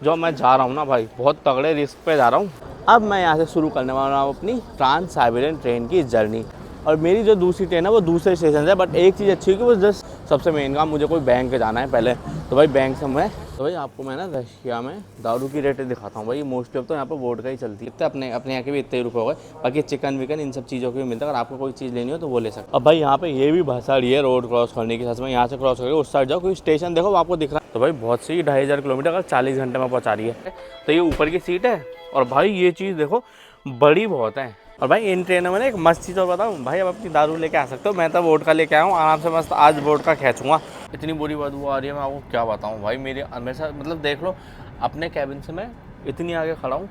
जो मैं जा रहा हूँ ना भाई, बहुत तगड़े रिस्क पे जा रहा हूँ। अब मैं यहाँ से शुरू करने वाला हूँ अपनी ट्रांस साइबेरियन ट्रेन की जर्नी। और मेरी जो दूसरी ट्रेन है वो दूसरे स्टेशन से, बट एक चीज़ अच्छी है कि वो जस्ट सबसे मेन काम, मुझे कोई बैंक जाना है पहले, तो भाई बैंक से मैं तो भाई आपको मैं ना रशिया में दारू की रेटें दिखाता हूँ भाई। मोस्टली अब तो यहाँ पर वोडका ही चलती है। इतने अपने यहाँ के भी इतने रुपये हो गए, बाकी चिकन विकन इन सब चीज़ों के भी मिलता है। अगर आपको कोई चीज़ लेनी हो तो वो ले सकते। अब भाई यहाँ पे ये भी भसाड़ी है रोड क्रॉस करने की। सच में यहाँ से क्रॉस करके उस साइड जाओ, कोई स्टेशन देखो आपको दिख रहा है, तो भाई बहुत सी 2500 किलोमीटर अगर 40 घंटे में पहुँचा रही है। तो ये ऊपर की सीट है, और भाई ये चीज़ देखो बड़ी बहुत है। और भाई इन ट्रेनों में ना एक मस्त चीज़ और बताऊँ भाई, अब अपनी दारू लेके आ सकते हो। मैं तो वोडका लेके आया हूँ आराम से, मस्त आज वोडका खींचूंगा। इतनी बुरी बदबू आ रही है, मैं आपको क्या बताऊँ भाई। मेरे साथ मतलब देख लो, अपने कैबिन से मैं इतनी आगे खड़ा हूँ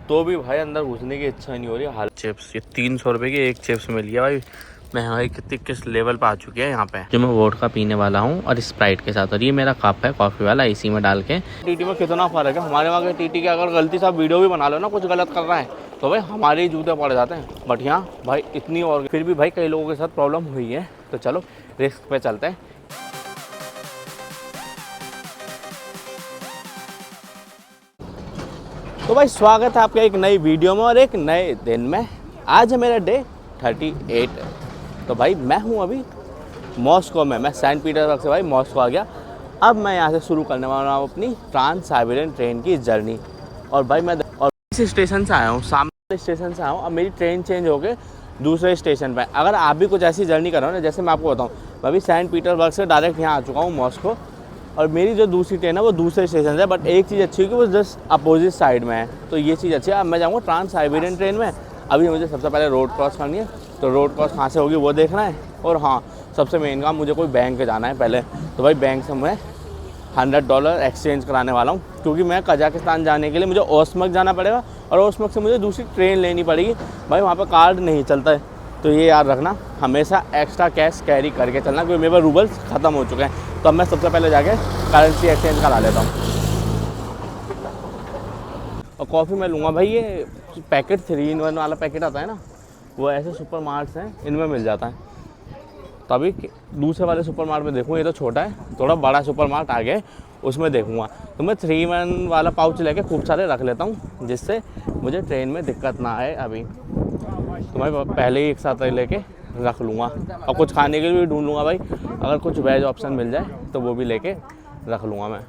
तो भी भाई अंदर घुसने की इच्छा नहीं हो रही। हाल चिप्स, ये 300 रुपये की एक चिप्स मिली है भाई। महंगाई कितनी किस लेवल पे आ चुकी है यहाँ पे। जो मैं वोडका पीने वाला हूँ और स्प्राइट के साथ, और ये मेरा कप है कॉफ़ी वाला, इसी में डाल के। टीटी में कितना फ़र्क है हमारे वहाँ के टीटी के। अगर गलती से आप वीडियो भी बना लो ना कुछ गलत कर रहा है, तो भाई हमारे ही जूते पड़ जाते हैं। बट यहाँ भाई इतनी, और फिर भी भाई कई लोगों के साथ प्रॉब्लम हुई है। तो चलो रिस्क पे चलते हैं। तो भाई स्वागत है आपका एक नई वीडियो में और एक नए दिन में। आज है मेरा डे 38। तो भाई मैं हूँ अभी मॉस्को में। मैं सेंट पीटर्सबर्ग से भाई मॉस्को आ गया। अब मैं यहाँ से शुरू करने वाला हूँ अपनी ट्रांस साइबेरियन ट्रेन की जर्नी। और भाई मैं इस स्टेशन से आया हूँ, सामने स्टेशन से आया हूँ। अब मेरी ट्रेन चेंज हो के दूसरे स्टेशन पर। अगर आप भी कुछ ऐसी जर्नी कर रहे हो ना, जैसे मैं आपको बताऊँ, मैं अभी सेंट पीटर्सबर्ग से डायरेक्ट यहाँ आ चुका हूँ मॉस्को। और मेरी जो दूसरी ट्रेन है वो दूसरे स्टेशन से, बट एक चीज़ अच्छी है कि वो जस्ट अपोजिट साइड में है, तो ये चीज़ अच्छी है। अब मैं जाऊँगा ट्रांस साइबेरियन ट्रेन में। अभी मुझे सबसे पहले रोड क्रॉस करनी है, तो रोड क्रॉस कहाँ से होगी वो देखना है। और हाँ, सबसे मेन काम, मुझे कोई बैंक जाना है पहले, तो भाई बैंक से मैं $100 एक्सचेंज कराने वाला हूँ। क्योंकि मैं कजाकिस्तान जाने के लिए मुझे ओस्मक जाना पड़ेगा, और ओस्मक से मुझे दूसरी ट्रेन लेनी पड़ेगी भाई। वहाँ पर कार्ड नहीं चलता है, तो ये याद रखना, हमेशा एक्स्ट्रा कैश कैरी करके चलना, क्योंकि मेरे पास रूबल्स ख़त्म हो चुके हैं। तो अब मैं सबसे पहले जाके करेंसी एक्सचेंज करा लेता हूँ। और कॉफ़ी मैं लूँगा भाई, ये पैकेट 3-in-1 वाला पैकेट आता है ना, वो ऐसे सुपर मार्ट्स हैं इनमें मिल जाता है। तो अभी दूसरे वाले सुपर मार्ट में देखूँ, ये तो छोटा है, थोड़ा बड़ा सुपर मार्ट आ गया उसमें देखूँगा। तो मैं 3-in-1 वाला पाउच लेके खूब सारे रख लेता हूँ, जिससे मुझे ट्रेन में दिक्कत ना आए। अभी तो मैं पहले ही एक साथ लेके रख लूँगा, और कुछ खाने के लिए भी ढूंढ लूँगा भाई। अगर कुछ वेज ऑप्शन मिल जाए तो वो भी लेके रख लूँगा मैं।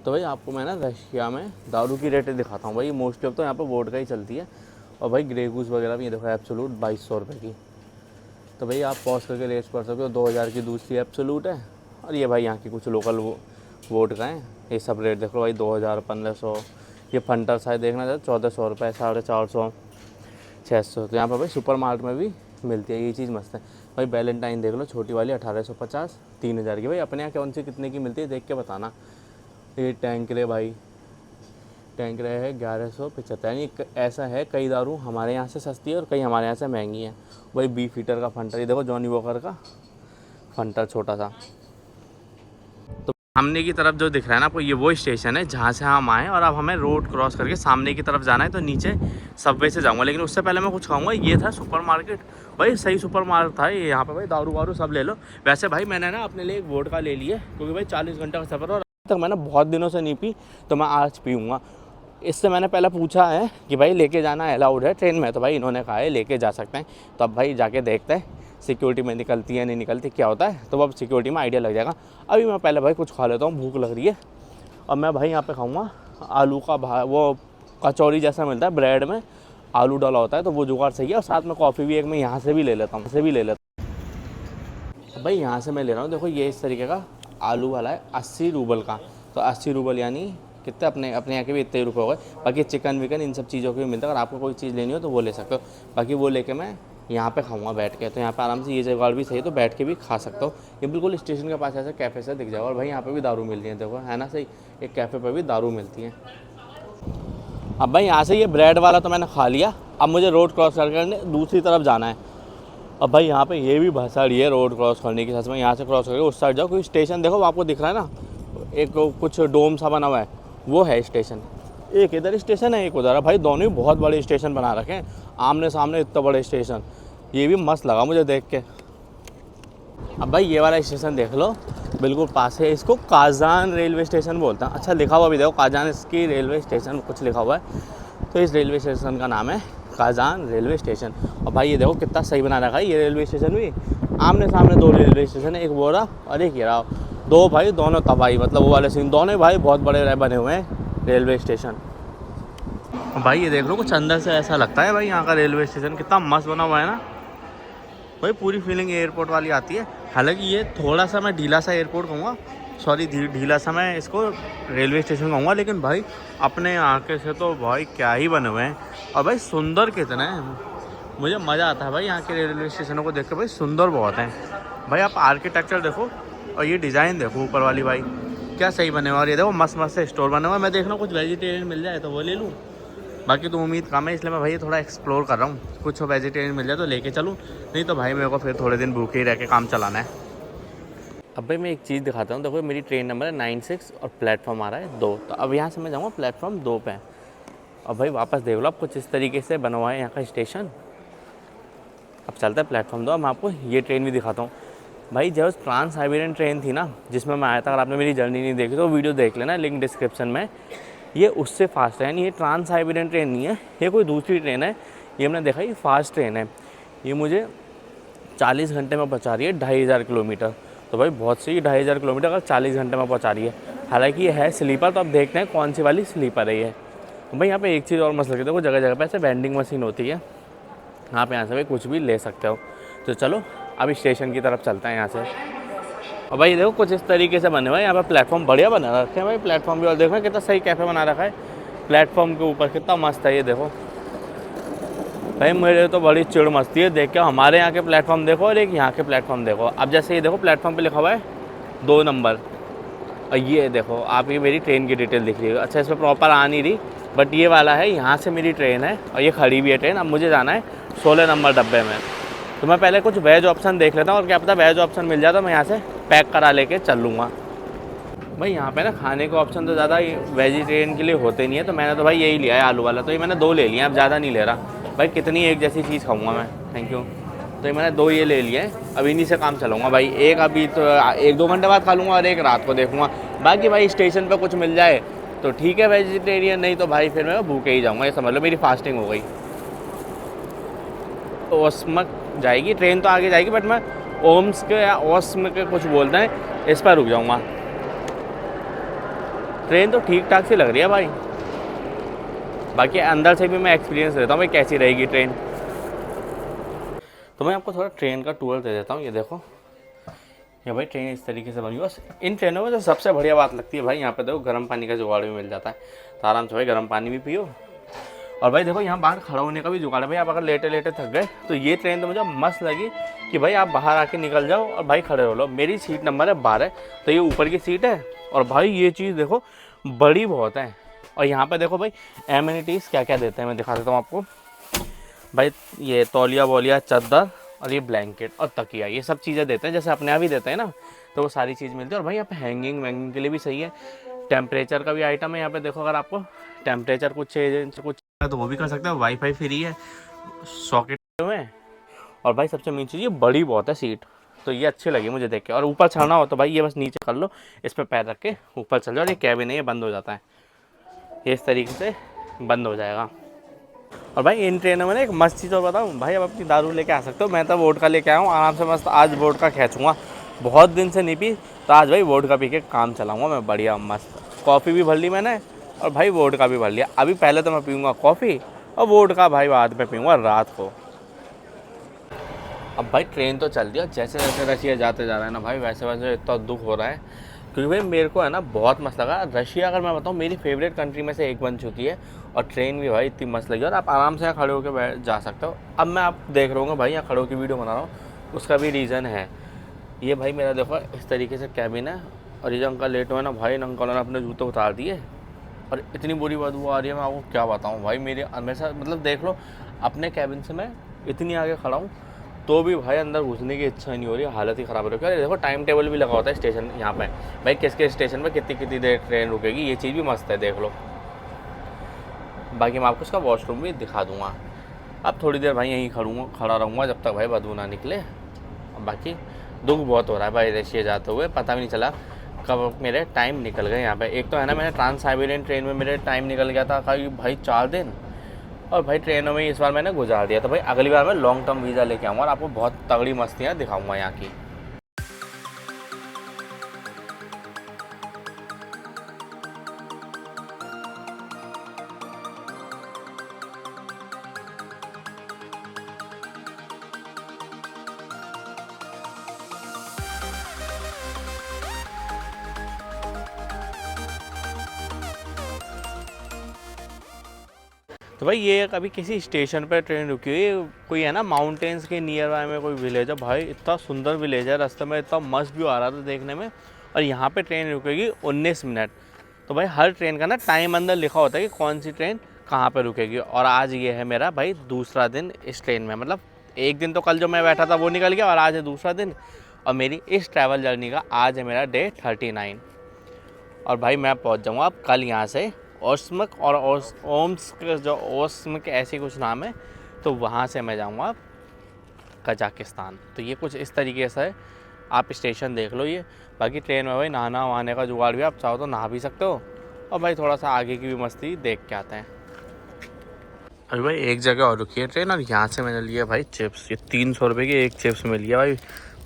तो भाई आपको मैं ना रशिया में दारू की रेटें दिखाता हूँ भाई। मोस्टली अब तो यहाँ पर वोडका ही चलती है, और भाई ग्रे गूस वगैरह भी ये देखो एब्सोल्यूट 2200 रुपये की। तो भाई आप पॉज करके रेट पढ़ सकते हो। 2000 की दूसरी एब्सोल्यूट है, और ये भाई यहाँ की कुछ लोकल वोडका हैं। ये सब रेट देखो भाई, 2000, 1500। ये फंटर शायद देखना चाहिए 1400 रुपये, 450, 600। तो यहाँ पर भाई सुपर मार्केट में भी मिलती है, ये चीज़ मस्त है भाई। वैलेंटाइन देख लो, छोटी वाली 1850, 3000 की। भाई अपने यहाँ कौन सी कितने की मिलती है देख के बताना। ये टैंकरे भाई, टैंकरे है 1175। यानी ऐसा है, कई दारू हमारे यहाँ से सस्ती है और कई हमारे यहाँ से महंगी है। वही बीफ हीटर का फंटर, ये देखो जॉनी वॉकर का फंटर छोटा सा। तो सामने की तरफ जो दिख रहा है ना आपको, ये वो स्टेशन है जहाँ से हम आए, और अब हमें रोड क्रॉस करके सामने की तरफ जाना है। तो नीचे सबवे से जाऊँगा, लेकिन उससे पहले मैं कुछ खाऊंगा। ये था सुपर मार्केट भाई, सही सुपर मार्केट था ये। यहाँ पे भाई दारू वारू सब ले लो। वैसे भाई मैंने ना अपने लिए एक वोडका ले लिया, क्योंकि भाई 40 घंटे का सफ़र, और तक मैंने बहुत दिनों से नहीं पी, तो मैं आज पीऊँगा। इससे मैंने पहले पूछा है कि भाई लेके जाना अलाउड है ट्रेन में, तो भाई इन्होंने कहा है लेके जा सकते हैं। तो अब भाई जाके देखते हैं सिक्योरिटी में निकलती है नहीं निकलती, क्या होता है, तो अब सिक्योरिटी में आइडिया लग जाएगा। अभी मैं पहले भाई कुछ खा लेता हूँ, भूख लग रही है। और मैं भाई यहाँ पे खाऊंगा आलू का वो कचौरी जैसा मिलता है, ब्रेड में आलू डाला होता है, तो वो जुगाड़ सही है। और साथ में कॉफ़ी भी एक मैं यहाँ से भी ले लेता हूँ, भाई यहाँ से मैं ले रहा हूँ। देखो ये इस तरीके का आलू वाला है 80 रूबल का। तो 80 रूबल यानी कितने, अपने यहाँ के भी इतने रुपये हो गए। बाकी चिकन विकन इन सब चीज़ों के भी मिलता है। अगर आपको कोई चीज़ लेनी हो तो वो ले सकते हो। बाकी वो लेके मैं यहाँ पे खाऊंगा बैठ के। तो यहाँ पे आराम से, ये जगह भी सही है, तो बैठ के भी खा सकता हूँ। ये बिल्कुल स्टेशन के पास ऐसा कैफ़े से दिख जाएगा। और भाई यहाँ पे भी दारू मिल रही है, देखो है ना सही, एक कैफ़े पर भी दारू मिलती है। अब भाई यहाँ से ये ब्रेड वाला तो मैंने खा लिया। अब मुझे रोड क्रॉस करके दूसरी तरफ जाना है। अब भाई यहाँ पे ये भी भसाड़ी है रोड क्रॉस करने की। सच में यहाँ से क्रॉस करके उस साइड जाओ, कोई स्टेशन देखो आपको दिख रहा है ना, एक कुछ डोम सा बना हुआ है, वो है स्टेशन। एक इधर स्टेशन है, एक उधर है। भाई दोनों ही बहुत बड़े स्टेशन बना रखे हैं, आमने सामने इतने बड़े स्टेशन। ये भी मस्त लगा मुझे देख के। अब भाई ये वाला स्टेशन देख लो, बिल्कुल पास है। इसको काजान रेलवे स्टेशन बोलते हैं। अच्छा लिखा हुआ भी देखो, काजान इसकी रेलवे स्टेशन कुछ लिखा हुआ है। तो इस रेलवे स्टेशन का नाम है काजान रेलवे स्टेशन। और भाई ये देखो कितना सही बना रखा है ये रेलवे स्टेशन भी। आमने सामने दो रेलवे स्टेशन है, एक वो रहा और एक ये रहा। दो भाई दोनों तबाही, मतलब वो वाले सीन दोनों भाई बहुत बड़े बने हुए हैं रेलवे स्टेशन। भाई ये देख लो कुछ अंदर से ऐसा लगता है भाई यहाँ का रेलवे स्टेशन कितना मस्त बना हुआ है ना भाई। पूरी फीलिंग एयरपोर्ट वाली आती है। हालांकि ये थोड़ा सा मैं ढीला सा एयरपोर्ट कहूँगा, सॉरी ढीला सा मैं इसको रेलवे स्टेशन कहूँगा। लेकिन भाई अपने आँखें से तो भाई क्या ही बने हुए हैं। और भाई सुंदर कितने हैं, मुझे मज़ा आता है भाई यहाँ के रेलवे स्टेशनों को देख के। भाई सुंदर बहुत हैं भाई। आप आर्किटेक्चर देखो और ये डिज़ाइन देखो ऊपर वाली भाई, क्या सही बने हुए। और ये देखो मस्त मस्त से स्टोर बने हुए। मैं देख रहा हूँ कुछ वेजिटेरियन मिल जाए तो वो ले लूँ, बाकी तो उम्मीद कम है। इसलिए मैं भाई थोड़ा एक्सप्लोर कर रहा हूँ, कुछ वेजिटेरियन मिल जाए तो लेके चलूँ, नहीं तो भाई मेरे को फिर थोड़े दिन भूखे ही रह के काम चलाना है। अब भाई मैं एक चीज़ दिखाता हूँ, देखो मेरी ट्रेन नंबर है 96 और प्लेटफॉर्म आ रहा है 2। तो अब यहाँ से मैं जाऊँगा प्लेटफॉर्म 2 पे। अब भाई वापस देख लो, आप कुछ इस तरीके से बना हुआ है यहाँ का स्टेशन। अब चलता है प्लेटफॉर्म 2। मैं आपको ये ट्रेन भी दिखाता हूँ भाई। जब ट्रांस साइबेरियन ट्रेन थी ना जिसमें मैं आया था, अगर आपने मेरी जर्नी नहीं देखी तो वीडियो देख लेना, लिंक डिस्क्रिप्शन में। ये उससे फास्ट है, यानी ये ट्रांस साइबेरियन ट्रेन नहीं है, ये कोई दूसरी ट्रेन है। ये हमने देखा ये फास्ट ट्रेन है। ये मुझे 40 घंटे में पहुँचा रही है 2500 किलोमीटर। तो भाई बहुत सही, 2500 किलोमीटर अगर 40 घंटे में पहुँचा रही है। हालांकि ये है स्लीपर, तो अब देखते हैं कौन सी वाली स्लीपर है ये। तो भाई यहाँ पे एक चीज़ और मस्त लगी, देखो जगह जगह पे ऐसे वेंडिंग मशीन होती है, यहाँ पे यहाँ से भाई कुछ भी ले सकते हो। तो चलो अब स्टेशन की तरफ चलते हैं यहाँ से। और भाई देखो कुछ इस तरीके से बने हुए हैं यहाँ पे। प्लेटफॉर्म बढ़िया बना रखे हैं भाई प्लेटफॉर्म भी। और देखो कितना सही कैफ़े बना रखा है प्लेटफॉर्म के ऊपर, कितना मस्त है ये देखो भाई। मेरे तो बड़ी चिड़ मस्ती है देख के। हमारे यहाँ के प्लेटफॉर्म देखो और एक यहाँ के प्लेटफॉर्म देखो। अब जैसे ये देखो प्लेटफॉर्म पे लिखा हुआ है 2 नंबर, और ये देखो आप ये मेरी ट्रेन की डिटेल दिख रही है। अच्छा इसमें प्रॉपर आ नहीं रही, बट ये वाला है, यहाँ से मेरी ट्रेन है और ये खड़ी भी है ट्रेन। अब मुझे जाना है 16 नंबर डब्बे में। तो मैं पहले कुछ वेज ऑप्शन देख लेता हूँ, और क्या पता वेज ऑप्शन मिल जाए तो मैं यहाँ से पैक करा लेके चल लूँगा। भाई यहाँ पे ना खाने के ऑप्शन तो ज़्यादा वेजिटेरियन के लिए होते नहीं है, तो मैंने तो भाई यही लिया है आलू वाला। तो ये मैंने 2 ले लिया, अब ज़्यादा नहीं ले रहा भाई, कितनी एक जैसी चीज़ खाऊंगा मैं। Thank you. तो ये मैंने 2 ये ले लिए हैं, अब इन्हीं से काम चलाऊंगा भाई। एक अभी तो 1-2 घंटे बाद खा लूँगा और एक रात को देखूँगा। बाकी भाई स्टेशन पर कुछ मिल जाए तो ठीक है वेजिटेरियन, नहीं तो भाई फिर मैं भूखे ही जाऊँगा। ये समझ लो मेरी फास्टिंग हो गई। तो ओस्मक जाएगी ट्रेन, तो आगे जाएगी, बट मैं ओम्स्क या ओस्म के कुछ बोलते हैं, इस पर रुक जाऊँगा। ट्रेन तो ठीक ठाक सी लग रही है भाई, बाकी अंदर से भी मैं एक्सपीरियंस लेता हूँ भाई कैसी रहेगी ट्रेन। तो मैं आपको थोड़ा ट्रेन का टूर दे देता हूँ। ये देखो ये भाई ट्रेन इस तरीके से बनी हुई है। इन ट्रेनों में जो सबसे बढ़िया बात लगती है भाई, यहाँ पे देखो गर्म पानी का जुगाड़ भी मिल जाता है, तो आराम से भाई गर्म पानी भी पियो। और भाई देखो यहाँ बाहर खड़ा होने का भी जुगाड़ है भाई। आप अगर लेटे लेटे थक गए तो ये ट्रेन तो मुझे मस्त लगी कि भाई आप बाहर आके निकल जाओ और भाई खड़े हो लो। मेरी सीट नंबर है 12, तो ये ऊपर की सीट है। और भाई ये चीज़ देखो बड़ी बहुत है। और यहाँ पे देखो भाई एमिनिटीज़ क्या क्या देते हैं, मैं दिखा देता हूँ आपको भाई। ये तौलिया वौलिया चादर और ये ब्लैंकेट और तकिया, ये सब चीज़ें देते हैं, जैसे अपने यहाँ भी देते हैं ना, तो वो सारी चीज़ मिलती है। और भाई यहाँ पे हैंगिंग वैंगिंग के लिए भी सही है। टेम्परेचर का भी आइटम है यहाँ पे देखो, अगर आपको टेम्परेचर कुछ तो वो भी कर सकते हो। वाईफाई फ्री है, सॉकेट में। और भाई सबसे मेन चीज़ ये बड़ी बहुत है सीट, तो ये अच्छी लगी मुझे देख के। और ऊपर चढ़ना हो तो भाई ये बस नीचे कर लो, इस पर पैर रख के ऊपर चल जाओ। और ये कैबिन है, ये बंद हो जाता है, ये इस तरीके से बंद हो जाएगा। और भाई इन ट्रेनों में ना एक मस्त चीज़ और बताऊँ भाई, अब अपनी दारू लेके आ सकते हो। मैं तो वोडका लेके आया हूँ आराम से मस्त। आज वोडका खींचूँगा, बहुत दिन से नहीं पी, तो आज भाई वोडका पी के काम चलाऊँगा मैं बढ़िया मस्त। कॉफ़ी भी भर ली मैंने और भाई वोडका भी भर लिया। अभी पहले तो मैं पीऊँगा कॉफ़ी और वोडका भाई बाद में पीऊँगा रात को। अब भाई ट्रेन तो चल दिया, जैसे जैसे रशिया जाते जा रहा है ना भाई, वैसे वैसे इतना दुख हो रहा है, क्योंकि भाई मेरे को है ना बहुत मस्त लगा। रशिया अगर मैं बताऊँ मेरी फेवरेट कंट्री में से एक बन चुकी है। और ट्रेन भी भाई इतनी मस्त लगी, और आप आराम से यहाँ खड़े होकर जा सकते हो। अब मैं आप देख रहा हूँ भाई यहाँ खड़े होकर वीडियो बना रहा हूँ, उसका भी रीज़न है ये भाई। मेरा देखो इस तरीके से कैबिन है, और ये जो अंकल लेट हुए ना भाई, इन अंकलों ने अपने जूते उतार दिए और इतनी बुरी बदबू आ रही है, मैं आपको क्या बताऊँ भाई। मेरे हमेशा मतलब देख लो अपने कैबिन से मैं इतनी आगे खड़ा हूँ तो भी भाई अंदर घुसने की इच्छा नहीं हो रही है, हालत ही ख़राब हो रही है। देखो टाइम टेबल भी लगा होता है स्टेशन यहाँ पे भाई, किसके स्टेशन पे कितनी कितनी देर ट्रेन रुकेगी, ये चीज़ भी मस्त है देख लो। बाकी मैं आपको इसका वॉशरूम भी दिखा दूँगा। अब थोड़ी देर भाई यहीं खड़ा रहूँगा जब तक भाई बदबू ना निकले। बाकी दुख बहुत हो रहा है भाई रशिया जाते हुए, पता भी नहीं चला कब मेरे टाइम निकल गए यहाँ पे। एक तो है ना, मैंने ट्रांस साइबेरियन ट्रेन में मेरे टाइम निकल गया था भाई 4 दिन, और भाई ट्रेनों में इस बार मैंने गुजार दिया। तो भाई अगली बार मैं लॉन्ग टर्म वीज़ा लेके आऊँगा और आपको बहुत तगड़ी मस्तियाँ दिखाऊँगा यहाँ की। तो भाई ये अभी किसी स्टेशन पर ट्रेन रुकी हुई है, कोई है ना माउंटेन्स के नियर बाय में कोई विलेज है। भाई इतना सुंदर विलेज है, रास्ते में इतना मस्त व्यू आ रहा था देखने में। और यहाँ पे ट्रेन रुकेगी 19 मिनट। तो भाई हर ट्रेन का ना टाइम अंदर लिखा होता है कि कौन सी ट्रेन कहाँ पे रुकेगी। और आज ये है मेरा भाई दूसरा दिन इस ट्रेन में, मतलब एक दिन तो कल जो मैं बैठा था वो निकल गया और आज है दूसरा दिन। और मेरी इस ट्रैवल जर्नी का आज है मेरा डे 39। और भाई मैं पहुँच जाऊँगा अब कल यहाँ से ओस्मक और ओम्स्क, जो ओस्मक ऐसी कुछ नाम है, तो वहाँ से मैं जाऊँगा कजाकिस्तान। तो ये कुछ इस तरीके से है, आप स्टेशन देख लो ये। बाकी ट्रेन में भाई नहाना वहाने का जुगाड़ भी, आप चाहो तो नहा भी सकते हो। और भाई थोड़ा सा आगे की भी मस्ती देख के आते हैं। अभी भाई एक जगह और रुकी है ट्रेन, और यहाँ से मैंने लिया भाई चिप्स। ये 300 रुपये की एक चिप्स में लिया। भाई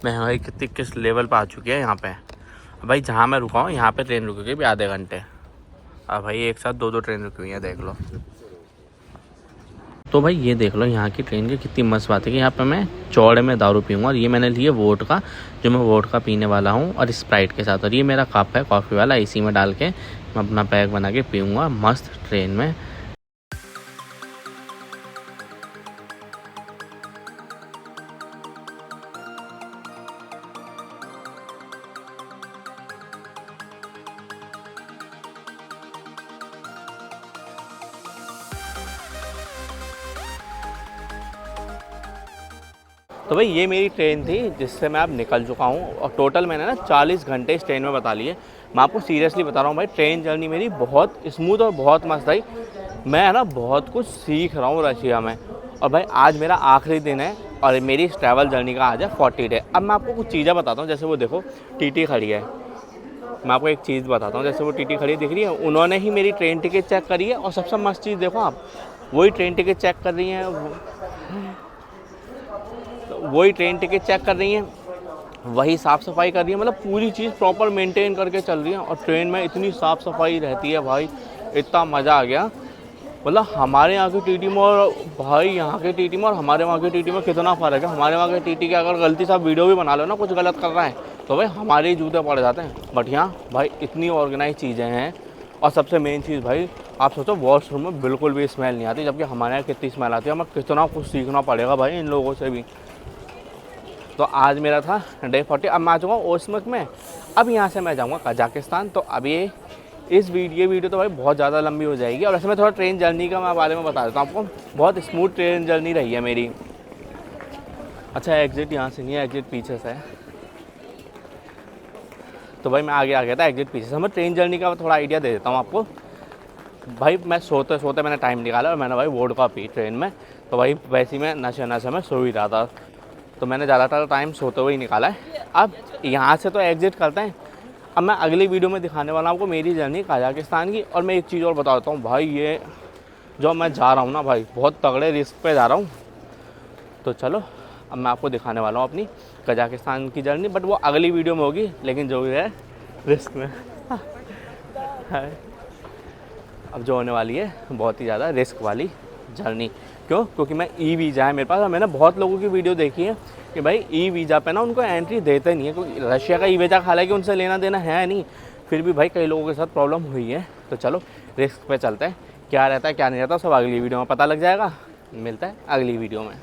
महंगाई कितनी किस लेवल पर आ चुकी है यहाँ पे। भाई जहाँ मैं रुका हूँ यहाँ पे ट्रेन रुकेगी भी आधे घंटे। अब भाई एक साथ 2 ट्रेन रुकी हुई हैं, देख लो। तो भाई ये देख लो यहाँ की ट्रेन की कितनी मस्त बात है कि यहाँ पे मैं चौड़े में दारू पीऊँगा। और ये मैंने लिए वोडका, जो मैं वोडका पीने वाला हूँ, और स्प्राइट के साथ। और ये मेरा कप है कॉफ़ी वाला, इसी में डाल के मैं अपना पैक बना के पीऊँगा मस्त ट्रेन में। तो भाई ये मेरी ट्रेन थी जिससे मैं अब निकल चुका हूँ। और टोटल मैंने ना 40 घंटे इस ट्रेन में बता लिए। मैं आपको सीरियसली बता रहा हूँ भाई, ट्रेन जर्नी मेरी बहुत स्मूथ और बहुत मस्त रही। मैं है ना बहुत कुछ सीख रहा हूँ रशिया में। और भाई आज मेरा आखिरी दिन है और मेरी इस ट्रैवल जर्नी का आज है 40 डे। अब मैं आपको कुछ चीज़ें बताता हूँ। जैसे वो देखो टीटी खड़ी है, मैं आपको एक चीज़ बताता हूँ। जैसे वो टीटी खड़ी दिख रही है, उन्होंने ही मेरी ट्रेन टिकट चेक करी है। और सबसे मस्त चीज़ देखो आप, वही ट्रेन टिकट चेक कर रही हैं, वही साफ़ सफाई कर रही है। मतलब पूरी चीज़ प्रॉपर मेंटेन करके चल रही है। और ट्रेन में इतनी साफ़ सफाई रहती है भाई, इतना मज़ा आ गया। मतलब हमारे यहाँ की टीटी में और भाई यहाँ के टीटी में और हमारे वहाँ की टीटी में कितना फ़र्क है। हमारे वहाँ के टीटी के अगर गलती से आप वीडियो भी बना लो ना, कुछ गलत कर रहा है, तो भाई हमारे ही जूते पड़ जाते हैं। बट यहाँ भाई इतनी ऑर्गेनाइज चीज़ें हैं। और सबसे मेन चीज़ भाई, आप सोचो वॉशरूम में बिल्कुल भी स्मेल नहीं आती, जबकि हमारे यहाँ कितनी स्मेल आती है। हमें कितना कुछ सीखना पड़ेगा भाई इन लोगों से भी। तो आज मेरा था डे 40। अब मैं आ चुका हूँ ओस्मक में। अब यहाँ से मैं जाऊँगा कजाकिस्तान। तो अब ये वीडियो तो भाई बहुत ज़्यादा लंबी हो जाएगी। और ऐसे में थोड़ा ट्रेन जर्नी का मैं बारे में बता देता हूँ आपको। बहुत स्मूथ ट्रेन जर्नी रही है मेरी। अच्छा एग्ज़िट यहाँ से नहीं है, एग्ज़िट पीछे से है। तो भाई मैं आगे आ गया था एग्ज़िट पीछे से। मैं ट्रेन जर्नी का थोड़ा आइडिया दे देता हूँ आपको। भाई मैं सोते सोते मैंने टाइम निकाला और मैंने भाई वोडका पी ट्रेन में। तो भाई वैसे ही मैं नशे में सो ही रहा था, तो मैंने ज़्यादातर टाइम सोते हुए ही निकाला है। अब यहाँ से तो एग्ज़िट करते हैं। अब मैं अगली वीडियो में दिखाने वाला हूँ आपको मेरी जर्नी कजाकिस्तान की। और मैं एक चीज़ और बता देता हूँ भाई, ये जो मैं जा रहा हूँ ना भाई, बहुत तगड़े रिस्क पे जा रहा हूँ। तो चलो अब मैं आपको दिखाने वाला हूँ अपनी कजाकिस्तान की जर्नी। बट वो अगली वीडियो में होगी, लेकिन जो भी है रिस्क में अब जो होने वाली है बहुत ही ज़्यादा रिस्क वाली जर्नी। क्यों? क्योंकि मैं ई वीज़ा है मेरे पास। और मैंने बहुत लोगों की वीडियो देखी है कि भाई ई वीज़ा पे ना उनको एंट्री देते नहीं है, क्योंकि रशिया का ई वीज़ा हालांकि उनसे लेना देना है नहीं, फिर भी भाई कई लोगों के साथ प्रॉब्लम हुई है। तो चलो रिस्क पे चलते हैं, क्या रहता है क्या नहीं रहता सब अगली वीडियो में पता लग जाएगा। मिलता है अगली वीडियो में।